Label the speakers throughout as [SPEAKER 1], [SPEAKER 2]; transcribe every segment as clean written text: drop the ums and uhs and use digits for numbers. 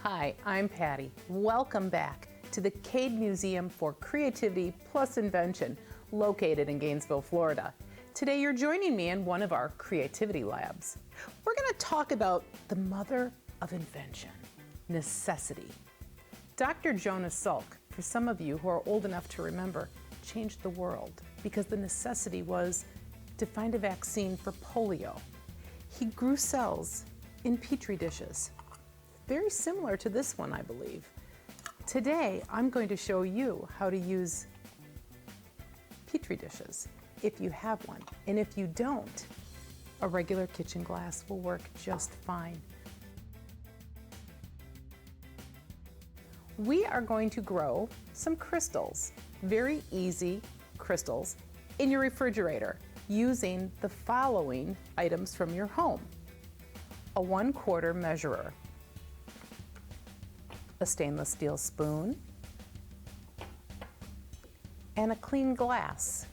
[SPEAKER 1] Hi, I'm Patty. Welcome back to the Cade Museum for Creativity plus Invention, located in Gainesville, Florida. Today you're joining me in one of our creativity labs. We're going to talk about the mother of invention, necessity. Dr. Jonas Salk, for some of you who are old enough to remember, changed the world because the necessity was to find a vaccine for polio. He grew cells in petri dishes, very similar to this one, I believe. Today, I'm going to show you how to use petri dishes if you have one. And if you don't, a regular kitchen glass will work just fine. We are going to grow some crystals, very easy crystals, in your refrigerator using the following items from your home: a 1/4 measurer, a stainless steel spoon, and a clean glass,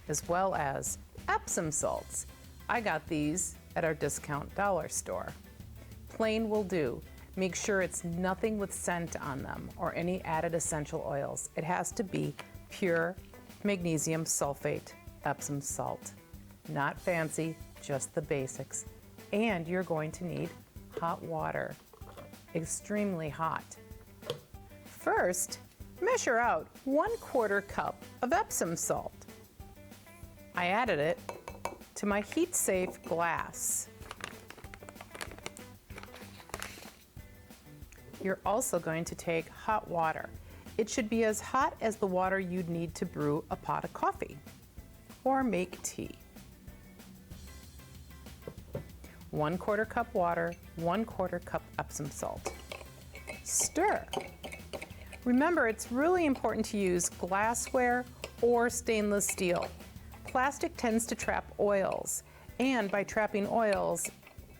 [SPEAKER 1] as well as Epsom salts. I got these at our discount dollar store. Plain will do. Make sure it's nothing with scent on them or any added essential oils. It has to be pure magnesium sulfate Epsom salt. Not fancy, just the basics. And you're going to need hot water, extremely hot. First, measure out 1/4 cup of Epsom salt. I added it to my heat-safe glass. You're also going to take hot water. It should be as hot as the water you'd need to brew a pot of coffee or make tea. 1/4 cup water, 1/4 cup Epsom salt. Stir. Remember, it's really important to use glassware or stainless steel. Plastic tends to trap oils, and by trapping oils,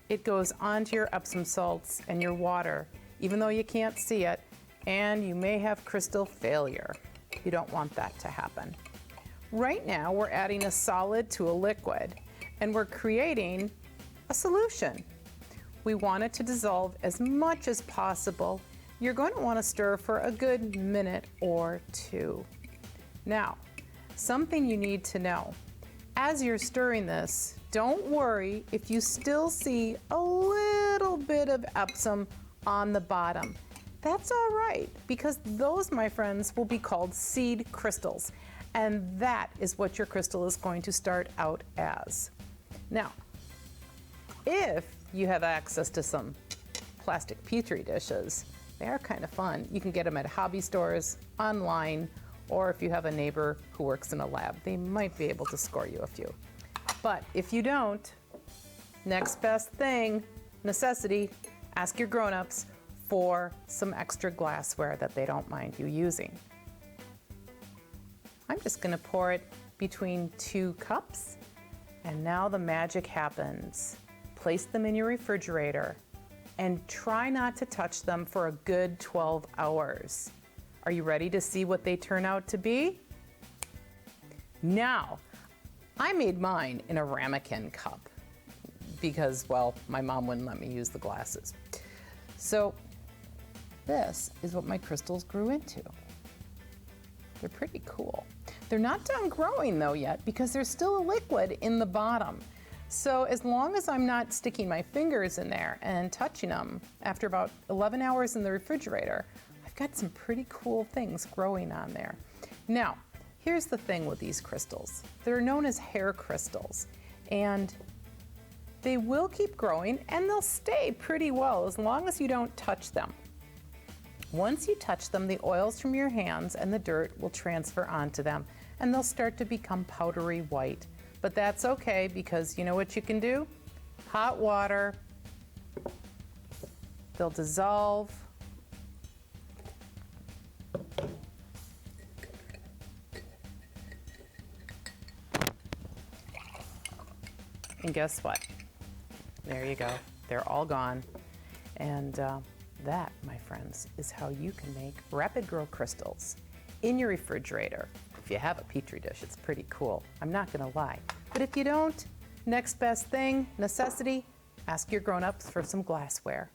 [SPEAKER 1] it goes onto your Epsom salts and your water, even though you can't see it, and you may have crystal failure. You don't want that to happen. Right now, we're adding a solid to a liquid, and we're creating a solution. We want it to dissolve as much as possible. You're going to want to stir for a good minute or two. Now, something you need to know. As you're stirring this, don't worry if you still see a little bit of Epsom on the bottom. That's all right, because those, my friends, will be called seed crystals. And that is what your crystal is going to start out as. Now, if you have access to some plastic petri dishes, they are kind of fun. You can get them at hobby stores, online, or if you have a neighbor who works in a lab, they might be able to score you a few. But if you don't, next best thing, necessity, ask your grown-ups for some extra glassware that they don't mind you using. I'm just going to pour it between 2 cups, and now the magic happens. Place them in your refrigerator and try not to touch them for a good 12 hours. Are you ready to see what they turn out to be? Now, I made mine in a ramekin cup because, well, my mom wouldn't let me use the glasses. So this is what my crystals grew into. They're pretty cool. They're not done growing though yet because there's still a liquid in the bottom. So as long as I'm not sticking my fingers in there and touching them, after about 11 hours in the refrigerator, I've got some pretty cool things growing on there. Now, here's the thing with these crystals. They're known as hair crystals, and they will keep growing and they'll stay pretty well as long as you don't touch them. Once you touch them, the oils from your hands and the dirt will transfer onto them, and they'll start to become powdery white. But that's okay, because you know what you can do? Hot water, they'll dissolve. And guess what? There you go. They're all gone. And that, my friends, is how you can make rapid grow crystals in your refrigerator. If you have a petri dish, it's pretty cool. I'm not gonna lie. But if you don't, next best thing, necessity, ask your grown-ups for some glassware.